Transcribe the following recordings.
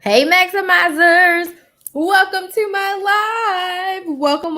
Hey, Maximizers! Welcome to my live. Welcome.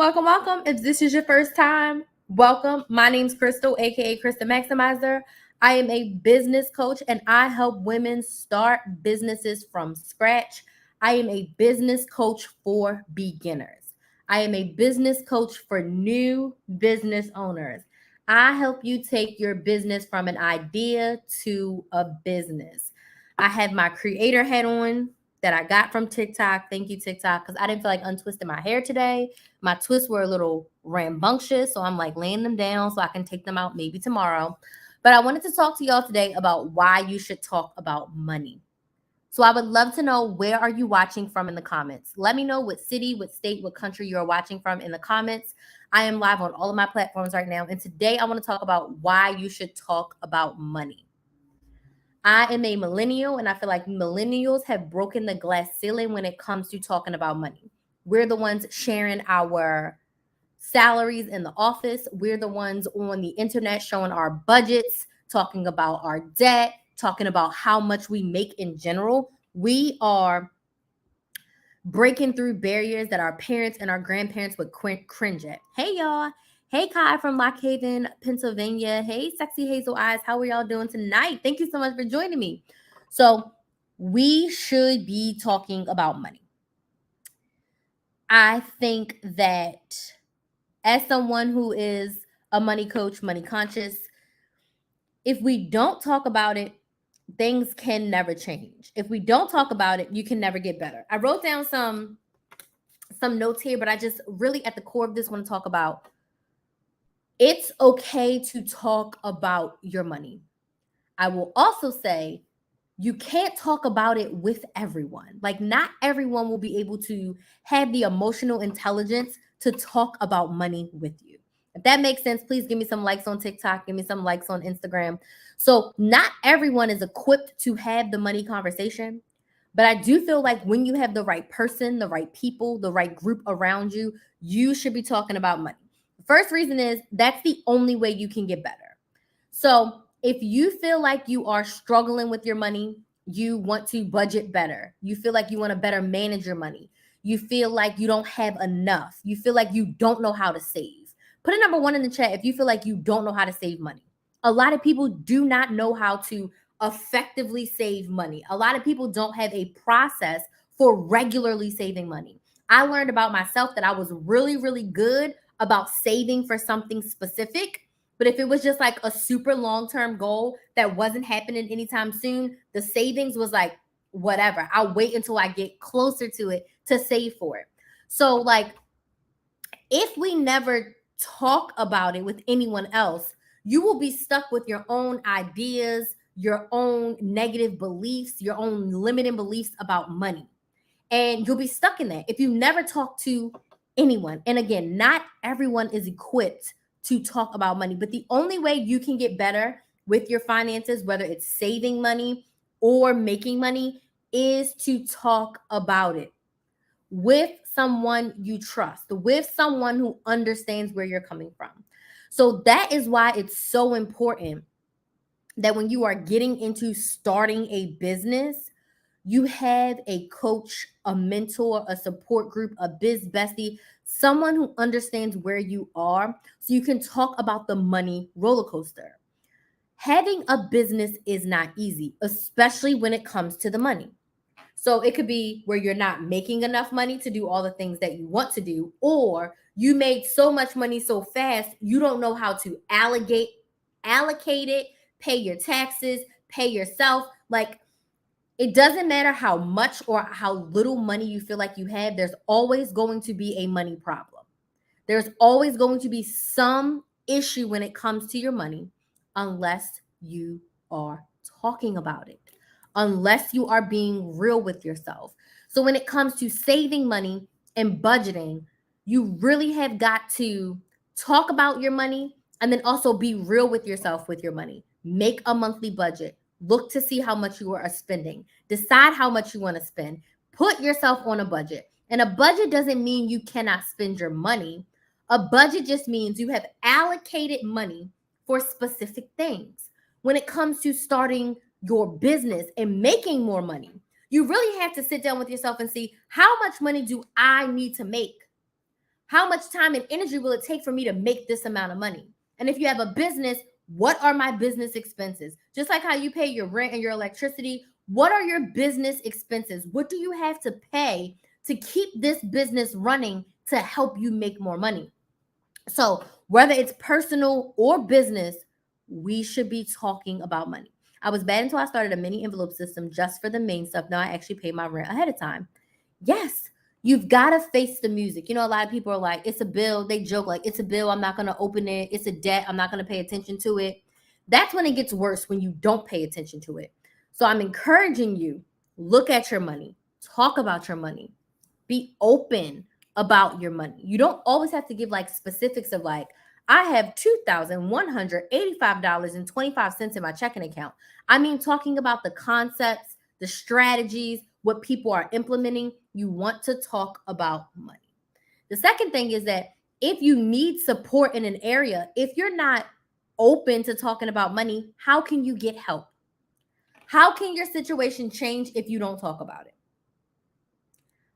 If this is your first time, welcome. My name's Crystal, aka Krys the Maximizer. I am a business coach and I help women start businesses from scratch. I am a business coach for beginners. I am a business coach for new business owners. I help you take your business from an idea to a business. I have my creator hat on that I got from TikTok. Thank you, TikTok, because I didn't feel like untwisting my hair today. My twists were a little rambunctious, so I'm like laying them down so I can take them out maybe tomorrow. But I wanted to talk to y'all today about why you should talk about money. So I would love to know, where are you watching from in the comments? Let me know what city, what state, what country you're watching from in the comments. I am live on all of my platforms right now. And today I want to talk about why you should talk about money. I am a millennial, and I feel like millennials have broken the glass ceiling when it comes to talking about money. We're the ones sharing our salaries in the office. We're the ones on the internet showing our budgets, talking about our debt, talking about how much we make in general. We are breaking through barriers that our parents and our grandparents would cringe at. Hey, y'all. Hey, Kai from Lock Haven, Pennsylvania. Hey, Sexy Hazel Eyes. How are y'all doing tonight? Thank you so much for joining me. So, we should be talking about money. I think that as someone who is a money coach, money conscious, if we don't talk about it, things can never change. If we don't talk about it, you can never get better. I wrote down some notes here, but I just really at the core of this want to talk about, it's okay to talk about your money. I will also say you can't talk about it with everyone. Like, not everyone will be able to have the emotional intelligence to talk about money with you. If that makes sense, please give me some likes on TikTok, give me some likes on Instagram. So, not everyone is equipped to have the money conversation. But I do feel like when you have the right person, the right people, the right group around you, you should be talking about money. The first reason is that's the only way you can get better. So if you feel like you are struggling with your money, you want to budget better, you feel like you want to better manage your money, you feel like you don't have enough, you feel like you don't know how to save, put a number one in the chat if you feel like you don't know how to save money. A lot of people do not know how to effectively save money. A lot of people don't have a process for regularly saving money. I learned about myself that I was really, really good about saving for something specific. But if it was just like a super long term goal that wasn't happening anytime soon, the savings was like, whatever. I'll wait until I get closer to it to save for it. So, like, if we never talk about it with anyone else, you will be stuck with your own ideas, your own negative beliefs, your own limiting beliefs about money. And you'll be stuck in that if you never talk to anyone. And again, not everyone is equipped to talk about money, but the only way you can get better with your finances, whether it's saving money or making money, is to talk about it with someone you trust, with someone who understands where you're coming from. So that is why it's so important that when you are getting into starting a business, you have a coach, a mentor, a support group, a biz bestie, someone who understands where you are so you can talk about the money roller coaster. Having a business is not easy, especially when it comes to the money. So it could be where you're not making enough money to do all the things that you want to do, or you made so much money so fast, you don't know how to allocate it, pay your taxes, pay yourself. Like, it doesn't matter how much or how little money you feel like you have, there's always going to be a money problem. There's always going to be some issue when it comes to your money, unless you are talking about it, unless you are being real with yourself. So when it comes to saving money and budgeting, you really have got to talk about your money and then also be real with yourself with your money. Make a monthly budget. Look to see how much you are spending. Decide how much you want to spend. Put yourself on a budget. And a budget doesn't mean you cannot spend your money. A budget just means you have allocated money for specific things. When it comes to starting your business and making more money, You really have to sit down with yourself and see, how much money do I need to make? How much time and energy will it take for me to make this amount of money? And if you have a business, what are my business expenses? Just like how you pay your rent and your electricity, what are your business expenses? What do you have to pay to keep this business running to help you make more money? So, whether it's personal or business, we should be talking about money. I was bad until I started a mini envelope system just for the main stuff. Now I actually pay my rent ahead of time. Yes, you've got to face the music. You know, a lot of people are like, it's a bill. They joke like, it's a bill. I'm not going to open it. It's a debt. I'm not going to pay attention to it. That's when it gets worse, when you don't pay attention to it. So I'm encouraging you, look at your money, talk about your money, be open about your money. You don't always have to give like specifics of like, I have $2,185.25 in my checking account. I mean, talking about the concepts, the strategies, what people are implementing. You want to talk about money. The second thing is that if you need support in an area, if you're not open to talking about money, how can you get help? How can your situation change if you don't talk about it?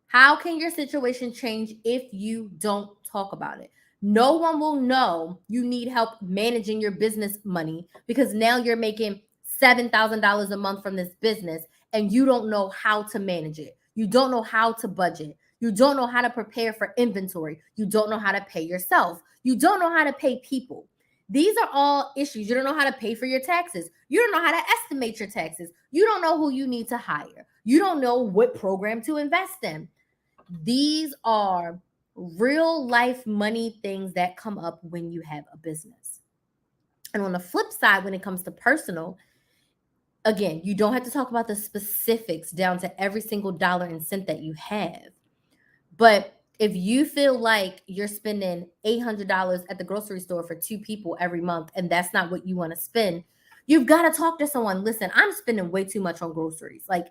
How can your situation change if you don't talk about it? No one will know you need help managing your business money because now you're making $7,000 a month from this business and you don't know how to manage it. You don't know how to budget. You don't know how to prepare for inventory. You don't know how to pay yourself. You don't know how to pay people. These are all issues. You don't know how to pay for your taxes. You don't know how to estimate your taxes. You don't know who you need to hire. You don't know what program to invest in. These are real life money things that come up when you have a business. And on the flip side, when it comes to personal, again, you don't have to talk about the specifics down to every single dollar and cent that you have. But if you feel like you're spending $800 at the grocery store for 2 people every month and that's not what you want to spend, you've got to talk to someone. Listen, I'm spending way too much on groceries. Like,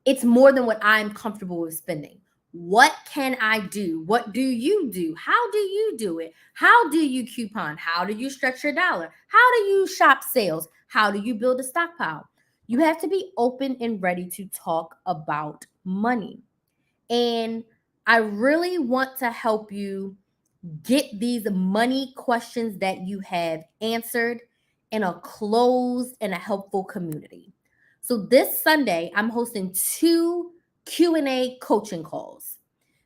it's more than what I'm comfortable with spending. What can I do? What do you do? How do you do it? How do you coupon? How do you stretch your dollar? How do you shop sales? How do you build a stockpile? You have to be open and ready to talk about money. And I really want to help you get these money questions that you have answered in a closed and a helpful community. So this Sunday, I'm hosting 2 Q&A coaching calls.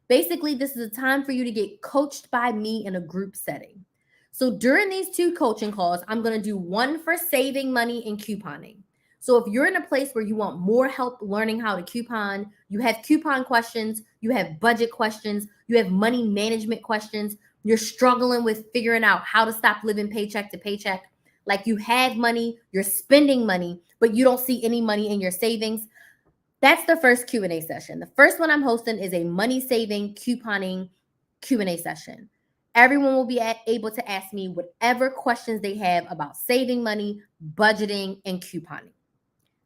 Basically, this is a time for you to get coached by me in a group setting. So during these 2 coaching calls, I'm going to do one for saving money and couponing. So if you're in a place where you want more help learning how to coupon, you have coupon questions, you have budget questions, you have money management questions, you're struggling with figuring out how to stop living paycheck to paycheck, like you have money, you're spending money, but you don't see any money in your savings, that's the first Q&A session. The first one I'm hosting is a money saving couponing Q&A session. Everyone will be able to ask me whatever questions they have about saving money, budgeting, and couponing.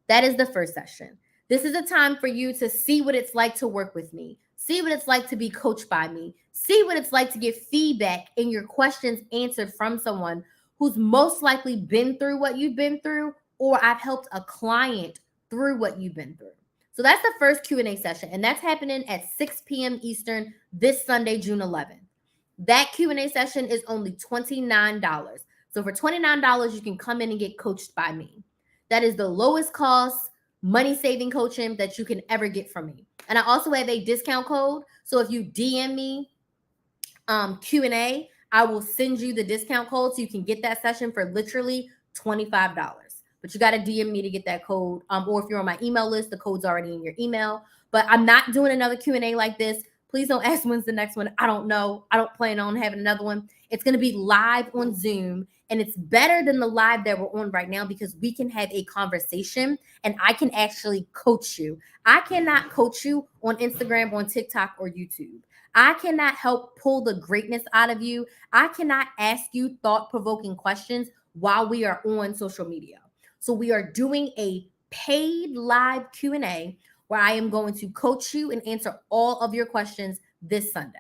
That is the first session. This is a time for you to see what it's like to work with me, see what it's like to be coached by me, see what it's like to get feedback and your questions answered from someone who's most likely been through what you've been through, or I've helped a client through what you've been through. So that's the first Q&A session, and that's happening at 6 p.m. Eastern this Sunday, June 11th. That Q&A session is only $29. So for $29, you can come in and get coached by me. That is the lowest cost money-saving coaching that you can ever get from me. And I also have a discount code. So if you DM me Q&A, I will send you the discount code so you can get that session for literally $25. But you got to DM me to get that code. Or if you're on my email list, the code's already in your email. But I'm not doing another Q&A like this. Please don't ask when's the next one. I don't know. I don't plan on having another one. It's going to be live on Zoom. And it's better than the live that we're on right now because we can have a conversation and I can actually coach you. I cannot coach you on Instagram, on TikTok, or YouTube. I cannot help pull the greatness out of you. I cannot ask you thought-provoking questions while we are on social media. So we are doing a paid live Q&A where I am going to coach you and answer all of your questions this Sunday.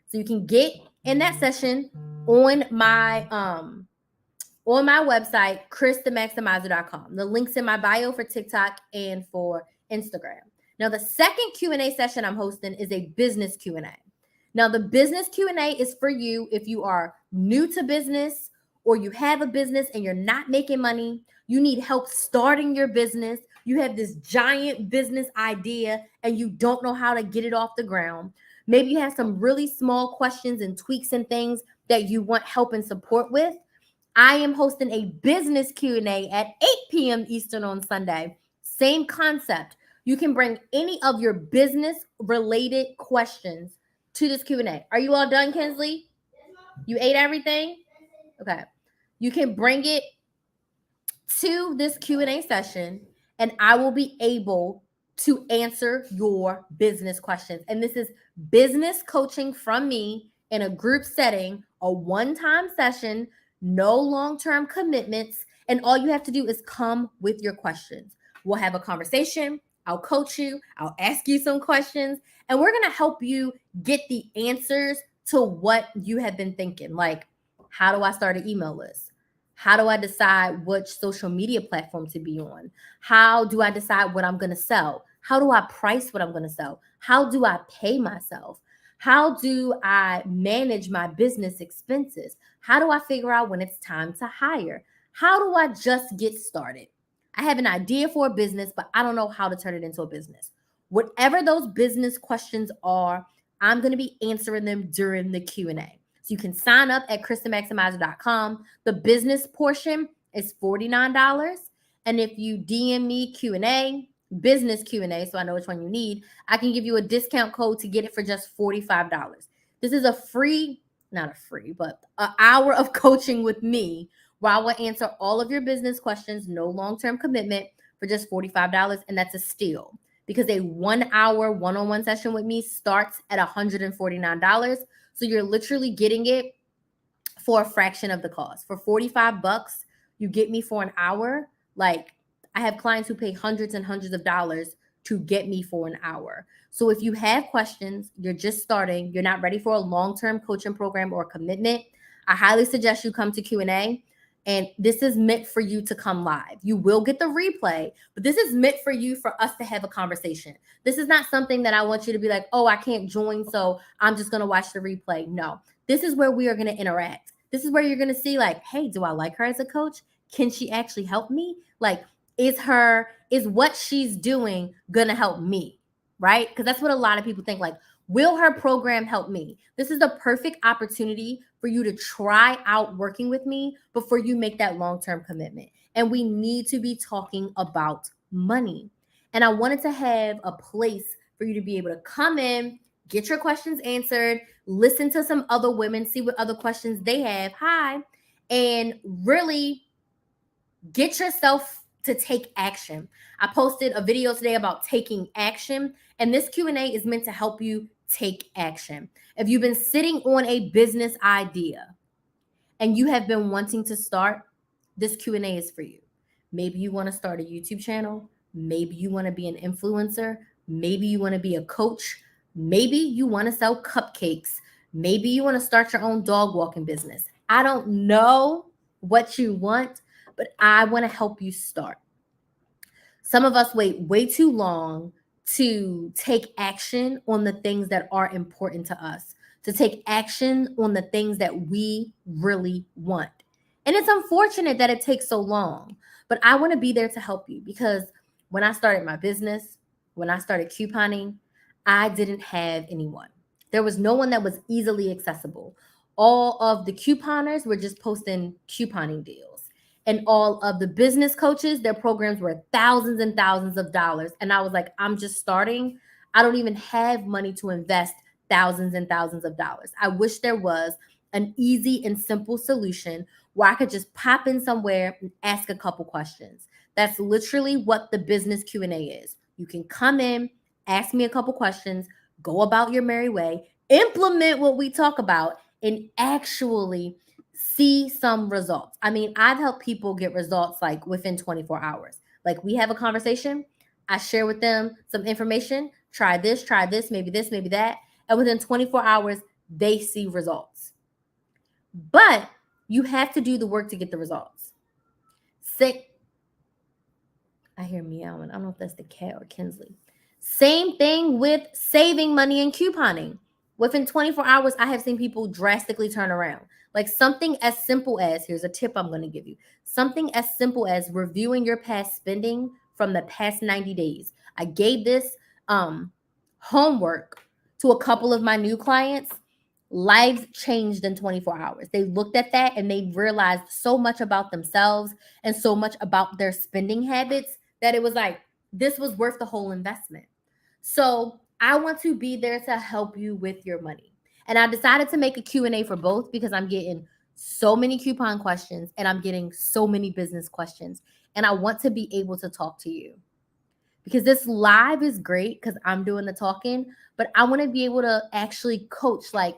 So you can get in that session on my website, krysthemaximizer.com. The link's in my bio for TikTok and for Instagram. Now, the second Q&A session I'm hosting is a business Q&A. Now, the business Q&A is for you if you are new to business or you have a business and you're not making money, you need help starting your business, you have this giant business idea and you don't know how to get it off the ground. Maybe you have some really small questions and tweaks and things that you want help and support with. I am hosting a business Q&A at 8 p.m. Eastern on Sunday. Same concept. You can bring any of your business related questions to this Q&A. Are you all done, Kinsley? You ate everything? Okay. You can bring it to this Q&A session and I will be able to answer your business questions. And this is business coaching from me in a group setting, a one-time session, no long-term commitments, and all you have to do is come with your questions. We'll have a conversation, I'll coach you, I'll ask you some questions, and we're going to help you get the answers to what you have been thinking. Like, how do I start an email list? How do I decide which social media platform to be on? How do I decide what I'm going to sell? How do I price what I'm going to sell? How do I pay myself? How do I manage my business expenses? How do I figure out when it's time to hire? How do I just get started? I have an idea for a business, but I don't know how to turn it into a business. Whatever those business questions are, I'm going to be answering them during the Q&A. So you can sign up at KrysTheMaximizer.com. The business portion is $49. And if you DM me Q&A, business Q&A, so I know which one you need, I can give you a discount code to get it for just $45. This is a free, not a free, but an hour of coaching with me where I will answer all of your business questions, no long-term commitment, for just $45. And that's a steal because a 1 hour one-on-one session with me starts at $149. So you're literally getting it for a fraction of the cost. For $45, you get me for an hour. Like, I have clients who pay hundreds and hundreds of dollars to get me for an hour. So if you have questions, you're just starting, you're not ready for a long-term coaching program or commitment, I highly suggest you come to Q&A. And this is meant for you to come live. You will get the replay, but this is meant for you, for us to have a conversation. This is not something that I want you to be like, oh, I can't join, so I'm just going to watch the replay. No, this is where we are going to interact. This is where you're going to see like, hey, do I like her as a coach? Can she actually help me? Like, is what she's doing going to help me? Right? Because that's what a lot of people think, like, will her program help me? This is the perfect opportunity for you to try out working with me before you make that long-term commitment. And we need to be talking about money. And I wanted to have a place for you to be able to come in, get your questions answered, listen to some other women, see what other questions they have. Hi. And really get yourself to take action. I posted a video today about taking action, and this Q&A is meant to help you take action. If you've been sitting on a business idea and you have been wanting to start, this Q&A is for you. Maybe you want to start a YouTube channel. Maybe you want to be an influencer. Maybe you want to be a coach. Maybe you want to sell cupcakes. Maybe you want to start your own dog walking business. I don't know what you want, but I want to help you start. Some of us wait way too long to take action on the things that are important to us, to take action on the things that we really want. And it's unfortunate that it takes so long, but I want to be there to help you because when I started my business, when I started couponing, I didn't have anyone. There was no one that was easily accessible. All of the couponers were just posting couponing deals. And all of the business coaches, their programs were thousands and thousands of dollars. And I was like, I'm just starting. I don't even have money to invest thousands and thousands of dollars. I wish there was an easy and simple solution where I could just pop in somewhere and ask a couple questions. That's literally what the business Q&A is. You can come in, ask me a couple questions, go about your merry way, implement what we talk about, and actually see some results. I mean, I've helped people get results like within 24 hours. Like, we have a conversation, I share with them some information, try this, maybe this, maybe that. And within 24 hours, they see results. But you have to do the work to get the results. I hear meowing. I don't know if that's the cat or Kinsley. Same thing with saving money and couponing. Within 24 hours, I have seen people drastically turn around. Like something as simple as, here's a tip I'm going to give you, something as simple as reviewing your past spending from the past 90 days. I gave this homework to a couple of my new clients. Lives changed in 24 hours. They looked at that and they realized so much about themselves and so much about their spending habits that it was like, this was worth the whole investment. So I want to be there to help you with your money. And I decided to make a Q&A for both because I'm getting so many coupon questions and I'm getting so many business questions. And I want to be able to talk to you. Because this live is great because I'm doing the talking, but I want to be able to actually coach. Like,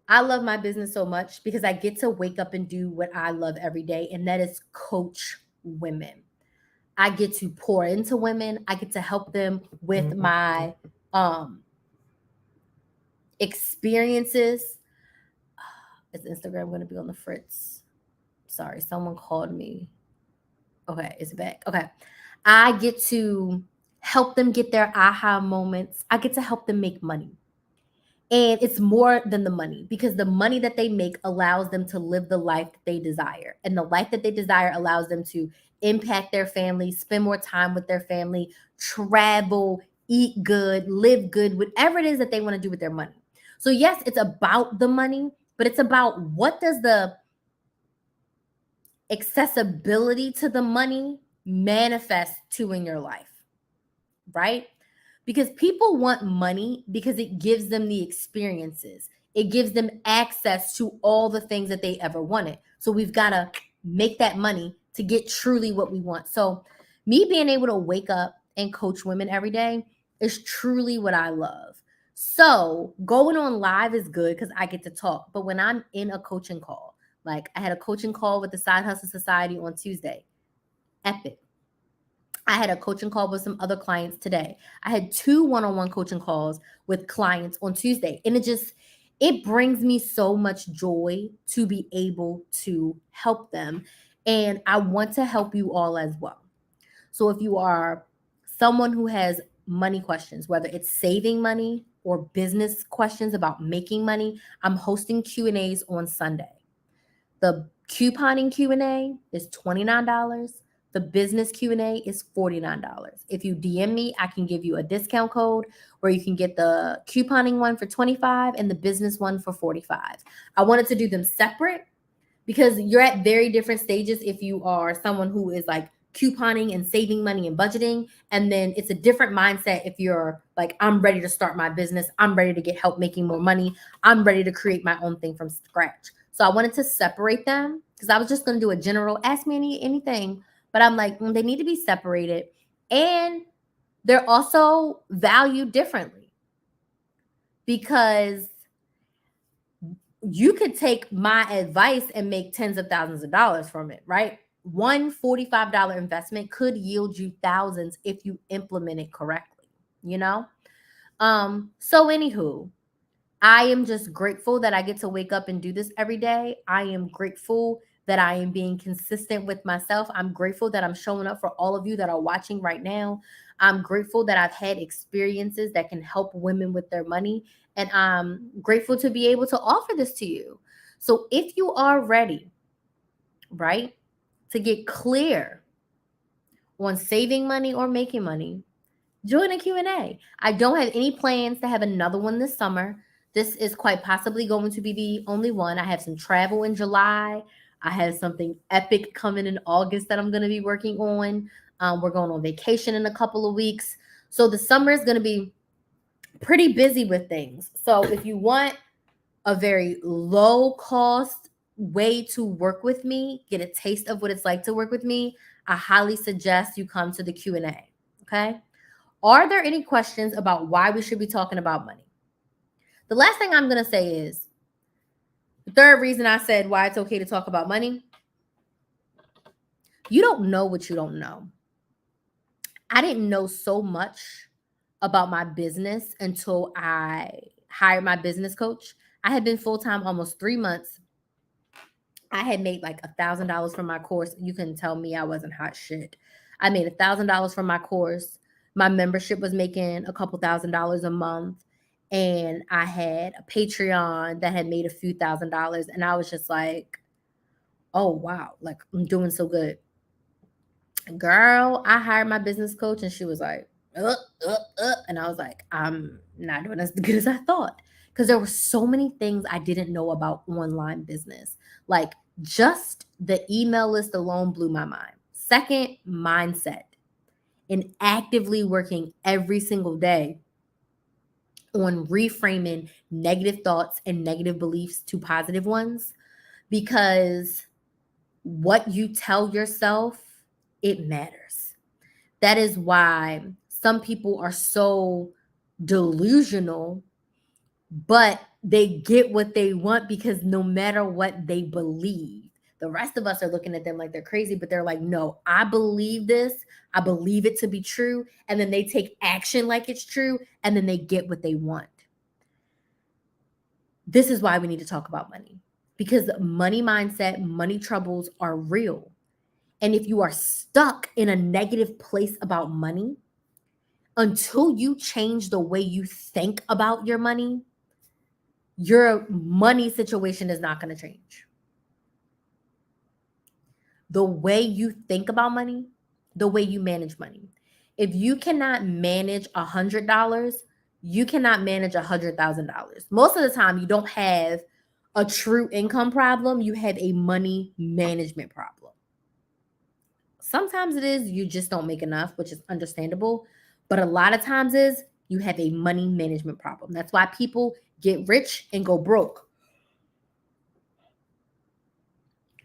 I love my business so much because I get to wake up and do what I love every day, and that is coach women. I get to pour into women. I get to help them with my experiences. Is Instagram going to be on the fritz? Sorry, someone called me. Okay, it's back. Okay. I get to help them get their aha moments. I get to help them make money. And it's more than the money because the money that they make allows them to live the life that they desire. And the life that they desire allows them to impact their family, spend more time with their family, travel, eat good, live good, whatever it is that they want to do with their money. So yes, it's about the money, but it's about what does the accessibility to the money manifest to in your life, right? Because people want money because it gives them the experiences. It gives them access to all the things that they ever wanted. So we've got to make that money to get truly what we want. So me being able to wake up and coach women every day is truly what I love. So going on live is good because I get to talk. But when I'm in a coaching call, like I had a coaching call with the Side Hustle Society on Tuesday, epic. I had a coaching call with some other clients today. I had 2 one-on-one coaching calls with clients on Tuesday. And it brings me so much joy to be able to help them. And I want to help you all as well. So if you are someone who has money questions, whether it's saving money or business questions about making money, I'm hosting Q&As on Sunday. The couponing Q&A is $29. The business Q&A is $49. If you DM me, I can give you a discount code where you can get the couponing one for $25 and the business one for $45. I wanted to do them separate because you're at very different stages if you are someone who is like couponing and saving money and budgeting. And then it's a different mindset if you're like, I'm ready to start my business. I'm ready to get help making more money. I'm ready to create my own thing from scratch. So I wanted to separate them because I was just going to do a general ask me anything. But I'm like, they need to be separated. And they're also valued differently because you could take my advice and make tens of thousands of dollars from it, right? One $45 investment could yield you thousands if you implement it correctly, you know? So anywho, I am just grateful that I get to wake up and do this every day. I am grateful that I am being consistent with myself. I'm grateful that I'm showing up for all of you that are watching right now. I'm grateful that I've had experiences that can help women with their money. And I'm grateful to be able to offer this to you. So if you are ready, right, to get clear on saving money or making money, join a Q&A. I don't have any plans to have another one this summer. This is quite possibly going to be the only one. I have some travel in July. I have something epic coming in August that I'm going to be working on. We're going on vacation in a couple of weeks. So the summer is going to be pretty busy with things. So if you want a very low cost way to work with me, get a taste of what it's like to work with me, I highly suggest you come to the Q&A. Okay? Are there any questions about why we should be talking about money? The last thing I'm going to say is the third reason I said why it's okay to talk about money. You don't know what you don't know. I didn't know so much about my business until I hired my business coach. I had been full-time almost 3 months. I had made like $1,000 from my course. You can tell me I wasn't hot shit. I made $1,000 from my course. my membership was making a couple $1,000s a month, and I had a Patreon that had made a few $1,000s, and I was just like, oh wow, like I'm doing so good. Girl, I hired my business coach and she was like, and I was like, I'm not doing as good as I thought. Because there were so many things I didn't know about online business. Like just the email list alone blew my mind. Second, mindset. And actively working every single day on reframing negative thoughts and negative beliefs to positive ones. Because what you tell yourself, it matters. That is why some people are so delusional, but they get what they want because no matter what they believe, the rest of us are looking at them like they're crazy, but they're like, no, I believe this. I believe it to be true. And then they take action like it's true, and then they get what they want. This is why we need to talk about money, because money mindset, money troubles are real. And if you are stuck in a negative place about money, until you change the way you think about your money situation is not going to change. The way you think about money, the way you manage money. If you cannot manage $100, you cannot manage $100,000. Most of the time, you don't have a true income problem. You have a money management problem. Sometimes it is you just don't make enough, which is understandable. But a lot of times is you have a money management problem. That's why people get rich and go broke.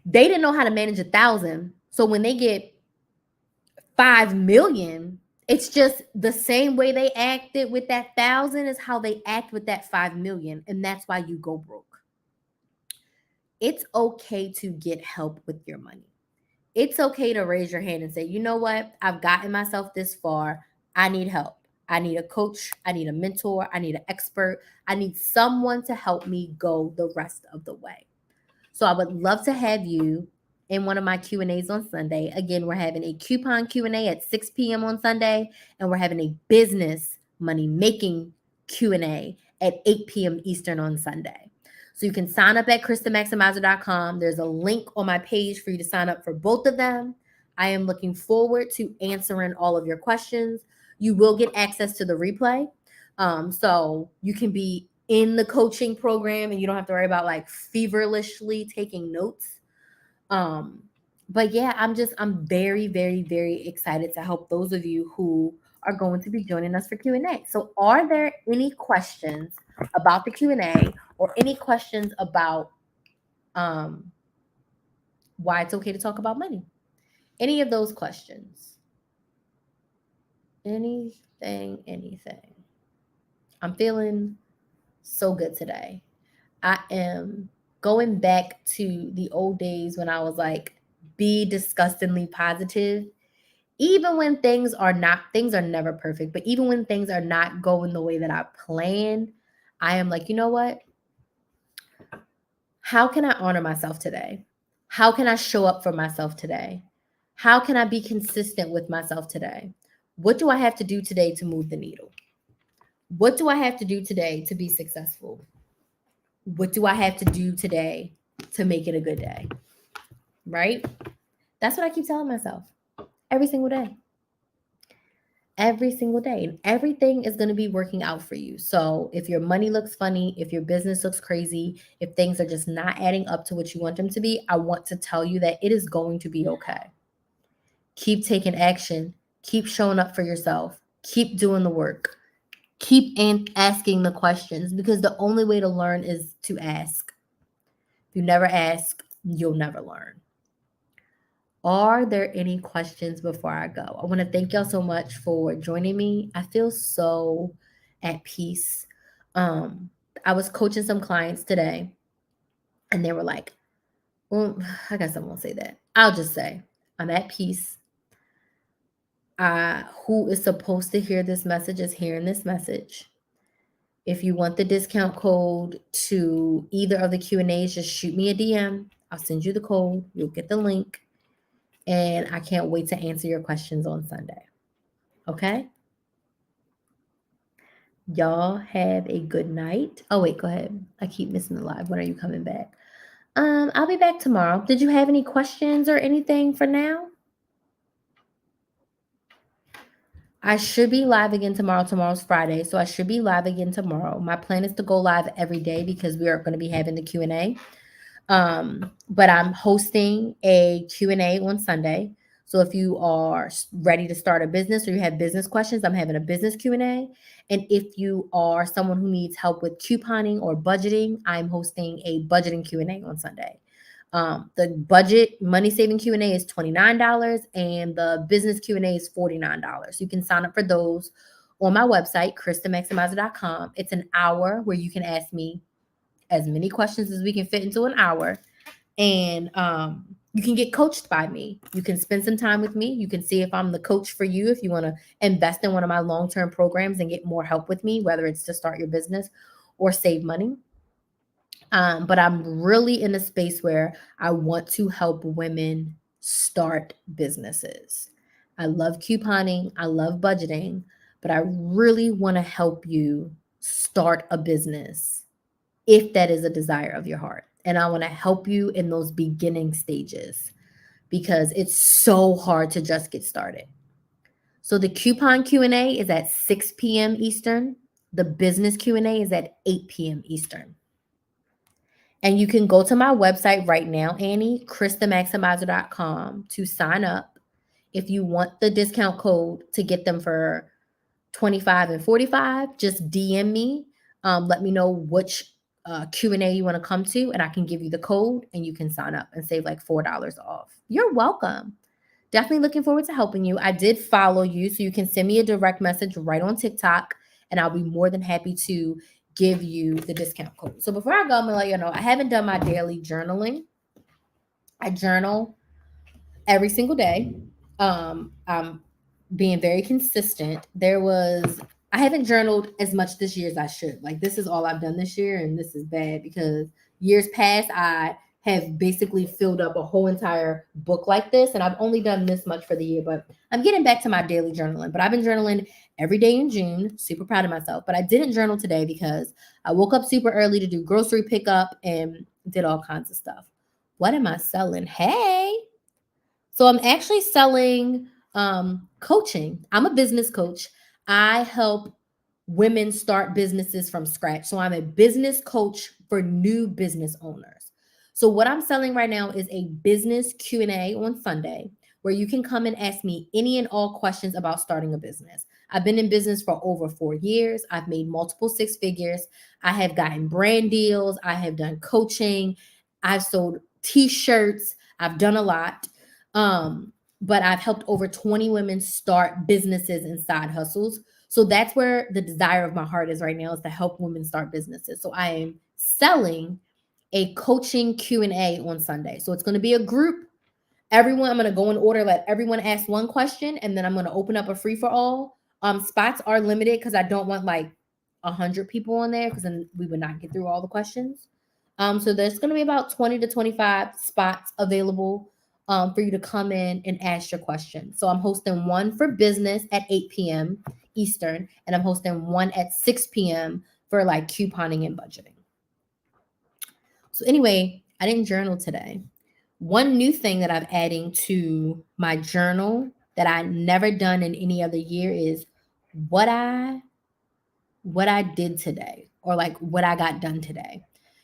They didn't know how to manage 1,000. So when they get 5 million, it's just the same way they acted with that 1,000 is how they act with that 5 million. And that's why you go broke. It's okay to get help with your money. It's okay to raise your hand and say, you know what? I've gotten myself this far. I need help. I need a coach. I need a mentor. I need an expert. I need someone to help me go the rest of the way. So I would love to have you in one of my Q&As on Sunday. Again, we're having a coupon Q&A at 6 p.m. on Sunday, and we're having a business money making Q&A at 8 p.m. Eastern on Sunday. So you can sign up at KrysTheMaximizer.com. There's a link on my page for you to sign up for both of them. I am looking forward to answering all of your questions. You will get access to the replay. So you can be in the coaching program and you don't have to worry about like feverishly taking notes. But yeah, I'm very, very, very excited to help those of you who are going to be joining us for Q&A. So are there any questions about the Q&A or any questions about why it's okay to talk about money? Any of those questions? Anything. I'm feeling so good today. I am going back to the old days when I was like, be disgustingly positive. Even when things are never perfect, but even when things are not going the way that I planned, I am like, you know what? How can I honor myself today? How can I show up for myself today? How can I be consistent with myself today? What do I have to do today to move the needle? What do I have to do today to be successful? What do I have to do today to make it a good day? Right? That's what I keep telling myself every single day. Every single day. And everything is going to be working out for you. So if your money looks funny, if your business looks crazy, if things are just not adding up to what you want them to be, I want to tell you that it is going to be okay. Keep taking action. Keep showing up for yourself. Keep doing the work. Keep asking the questions, because the only way to learn is to ask. If you never ask, you'll never learn. Are there any questions before I go? I want to thank y'all so much for joining me. I feel so at peace. I was coaching some clients today, and they were like, well, I guess I won't say that. I'll just say I'm at peace. Who is supposed to hear this message is hearing this message. If you want the discount code to either of the Q&As, just shoot me a DM. I'll send you the code. You'll get the link. And I can't wait to answer your questions on Sunday. Okay? Y'all have a good night. Oh wait, go ahead. I keep missing the live. When are you coming back? I'll be back tomorrow. Did you have any questions or anything for now? I should be live again tomorrow. Tomorrow's Friday, so I should be live again tomorrow. My plan is to go live every day because we are going to be having the Q&A. But I'm hosting a Q&A on Sunday. So if you are ready to start a business or you have business questions, I'm having a business Q&A. And if you are someone who needs help with couponing or budgeting, I'm hosting a budgeting Q&A on Sunday. The budget money saving Q&A is $29 and the business Q&A is $49. You can sign up for those on my website, KrysTheMaximizer.com. It's an hour where you can ask me as many questions as we can fit into an hour. And you can get coached by me. You can spend some time with me. You can see if I'm the coach for you, if you want to invest in one of my long-term programs and get more help with me, whether it's to start your business or save money. But I'm really in a space where I want to help women start businesses. I love couponing, I love budgeting, but I really want to help you start a business if that is a desire of your heart. And I want to help you in those beginning stages because it's so hard to just get started. So the coupon Q&A is at 6 p.m. Eastern. The business Q&A is at 8 p.m. Eastern. And you can go to my website right now, Annie, KrysTheMaximizer.com to sign up. If you want the discount code to get them for 25 and 45, just DM me. Let me know which Q&A you want to come to, and I can give you the code and you can sign up and save like $4 off. You're welcome. Definitely looking forward to helping you. I did follow you, so you can send me a direct message right on TikTok, and I'll be more than happy to give you the discount code. So before I go, I'm gonna let you know I haven't done my daily journaling. I journal every single day. I'm being very consistent. I haven't journaled as much this year as I should. Like, this is all I've done this year, and this is bad because years past I have basically filled up a whole entire book like this, and I've only done this much for the year. But I'm getting back to my daily journaling. But I've been journaling every day in June. Super proud of myself. But I didn't journal today because I woke up super early to do grocery pickup and did all kinds of stuff. What am I selling? Hey. So I'm actually selling coaching. I'm a business coach. I help women start businesses from scratch. So I'm a business coach for new business owners. So what I'm selling right now is a business Q&A on Sunday where you can come and ask me any and all questions about starting a business. I've been in business for over 4 years. I've made multiple six figures. I have gotten brand deals. I have done coaching. I've sold t-shirts. I've done a lot. But I've helped over 20 women start businesses and side hustles. So that's where the desire of my heart is right now, is to help women start businesses. So I am selling a coaching Q&A on Sunday. So it's going to be a group. Everyone, I'm going to go in order, let everyone ask one question, and then I'm going to open up a free for all. Spots are limited because I don't want like 100 people on there because then we would not get through all the questions. So there's going to be about 20 to 25 spots available for you to come in and ask your question. So I'm hosting one for business at 8 p.m. Eastern, and I'm hosting one at 6 p.m. for like couponing and budgeting. So anyway, I didn't journal today. One new thing that I'm adding to my journal that I never done in any other year is what I did today, or like what I got done today.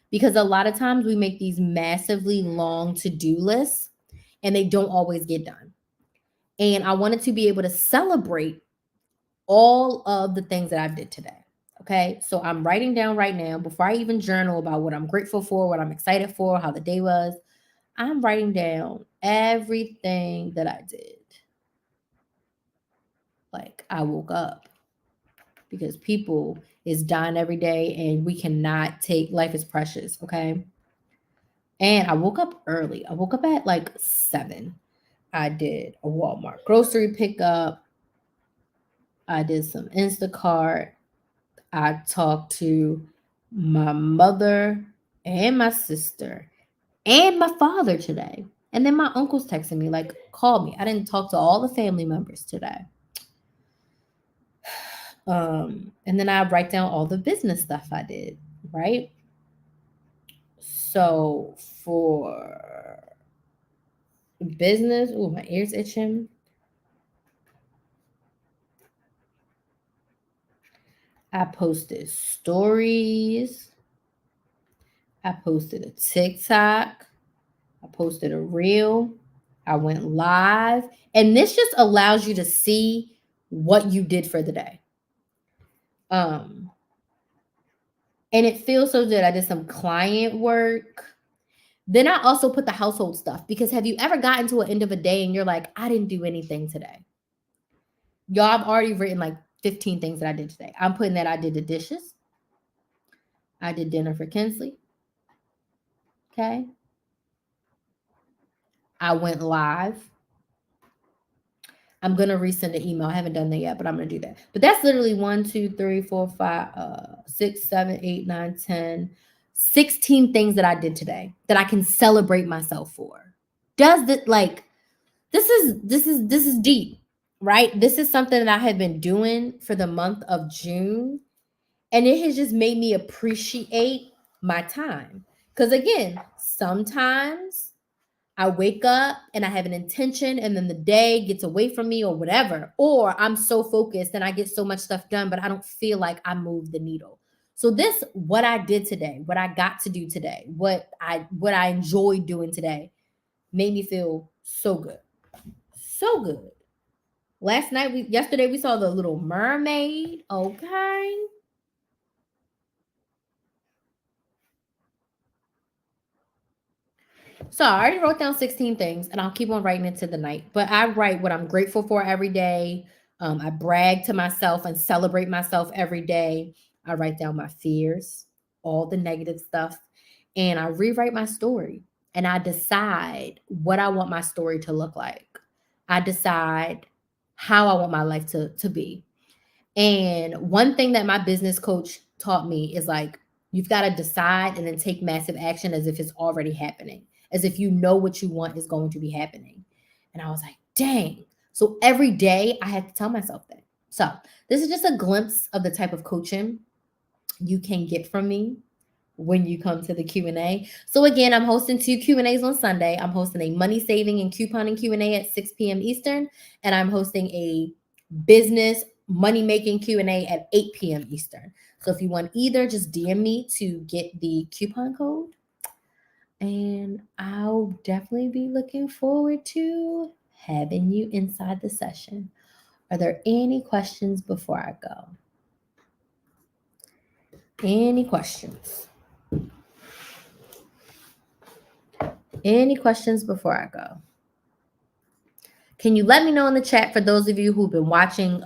Because a lot of times we make these massively long to-do lists and they don't always get done. And I wanted to be able to celebrate all of the things that I did today. Okay. So I'm writing down right now, before I even journal about what I'm grateful for, what I'm excited for, how the day was, I'm writing down everything that I did. Like, I woke up because people is dying every day and we cannot take, life is precious. Okay. And I woke up early. I woke up at like 7. I did a Walmart grocery pickup. I did some Instacart. I talked to my mother and my sister and my father today. And then my uncle's texting me, like, call me. I didn't talk to all the family members today. And then I write down all the business stuff I did, right? So for business, oh, my ears itching. I posted stories. I posted a TikTok. I posted a reel. I went live. And this just allows you to see what you did for the day. And it feels so good. I did some client work. Then I also put the household stuff because have you ever gotten to an end of a day and you're like, I didn't do anything today? Y'all, I've already written like 15 things that I did today. I'm putting that I did the dishes. I did dinner for Kinsley. Okay. I went live. I'm gonna resend an email. I haven't done that yet, but I'm gonna do that. But that's literally 1, 2, 3, 4, 5, 6, 7, 8, 9, 10, 16 things that I did today that I can celebrate myself for. Does that like this is deep, right? This is something that I have been doing for the month of June, and it has just made me appreciate my time. Because again, sometimes I wake up and I have an intention, and then the day gets away from me or whatever. Or I'm so focused and I get so much stuff done, but I don't feel like I moved the needle. So this, what I did today, what I got to do today, what I enjoyed doing today, made me feel so good, so good. Yesterday we saw the Little Mermaid. Okay. So I already wrote down 16 things and I'll keep on writing into the night. But I write what I'm grateful for every day. I brag to myself and celebrate myself every day. I write down my fears, all the negative stuff, and I rewrite my story. And I decide what I want my story to look like. I decide how I want my life to be. And one thing that my business coach taught me is like, you've got to decide and then take massive action as if it's already happening, as if you know what you want is going to be happening. And I was like, dang. So every day I had to tell myself that. So this is just a glimpse of the type of coaching you can get from me when you come to the Q&A. So again, I'm hosting 2 Q&As on Sunday. I'm hosting a money saving and couponing Q&A at 6 p.m. Eastern, and I'm hosting a business money making Q&A at 8 p.m. Eastern. So if you want either, just DM me to get the coupon code. And I'll definitely be looking forward to having you inside the session. Are there any questions before I go? Any questions? Any questions before I go? Can you let me know in the chat for those of you who've been watching,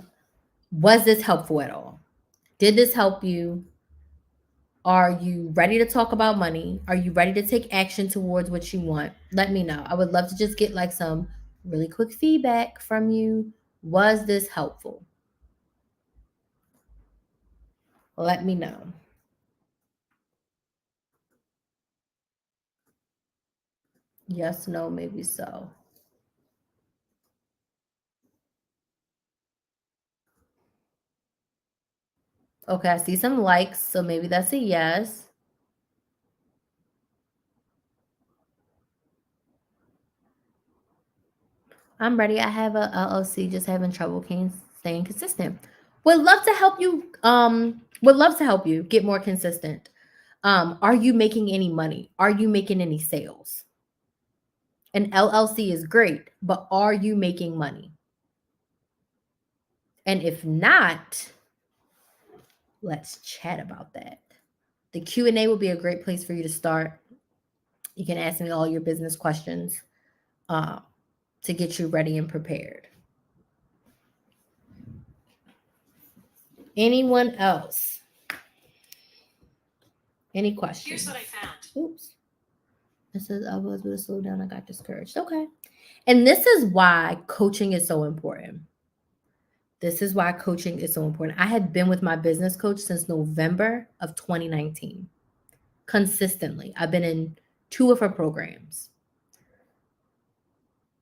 was this helpful at all? Did this help you? Are you ready to talk about money? Are you ready to take action towards what you want? Let me know. I would love to just get like some really quick feedback from you. Was this helpful? Let me know. Yes, no, maybe so. Okay, I see some likes, so maybe that's a yes. I'm ready. I have a LLC, just having trouble staying consistent. Would love to help you. Would love to help you get more consistent. Are you making any money? Are you making any sales? An LLC is great, but are you making money? And if not, let's chat about that. The Q&A will be a great place for you to start. You can ask me all your business questions to get you ready and prepared. Anyone else? Any questions? Here's what I found. Oops. It says I was going to slow down. I got discouraged. Okay. And this is why coaching is so important. This is why coaching is so important. I had been with my business coach since November of 2019. Consistently. I've been in 2 of her programs.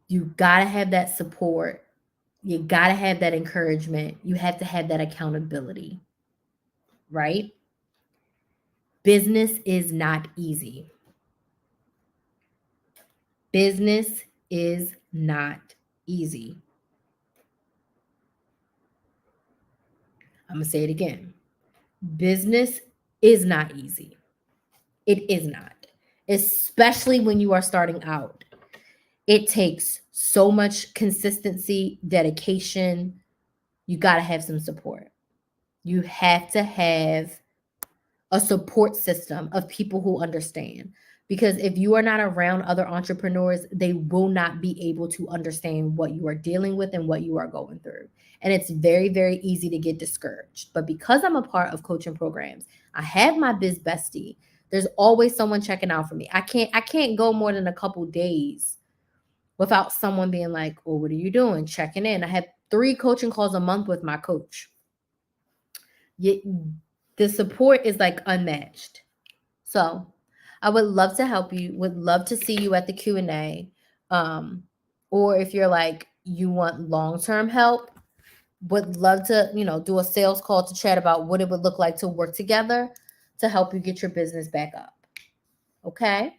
You got to have that support. You got to have that encouragement. You have to have that accountability, right? Business is not easy. Business is not easy. I'm going to say it again. Business is not easy. It is not, especially when you are starting out. It takes so much consistency, dedication. You got to have some support. You have to have a support system of people who understand. Because if you are not around other entrepreneurs, they will not be able to understand what you are dealing with and what you are going through. And it's very, very easy to get discouraged. But because I'm a part of coaching programs, I have my biz bestie. There's always someone checking out for me. I can't go more than a couple days without someone being like, "Oh, what are you doing?" Checking in. I have 3 coaching calls a month with my coach. The support is like unmatched. So I would love to help you, would love to see you at the Q&A. Or if you're like, you want long-term help, would love to, do a sales call to chat about what it would look like to work together to help you get your business back up. Okay?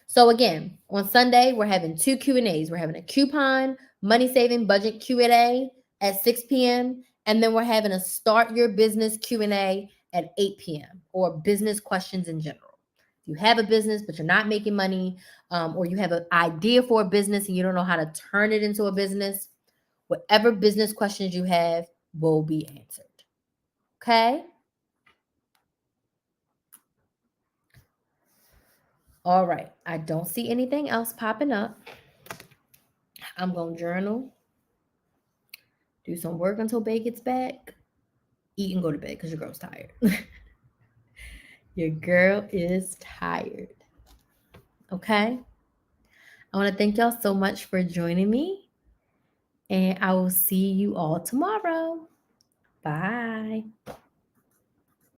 So again, on Sunday, we're having 2 Q&As. We're having a coupon, money saving budget Q&A at 6 p.m. And then we're having a start your business Q&A at 8 p.m. or business questions in general. If you have a business, but you're not making money, or you have an idea for a business and you don't know how to turn it into a business, whatever business questions you have will be answered. Okay? All right. I don't see anything else popping up. I'm going to journal, do some work until Bae gets back, eat and go to bed because your girl's tired. Your girl is tired. Okay? I want to thank y'all so much for joining me, and I will see you all tomorrow. Bye.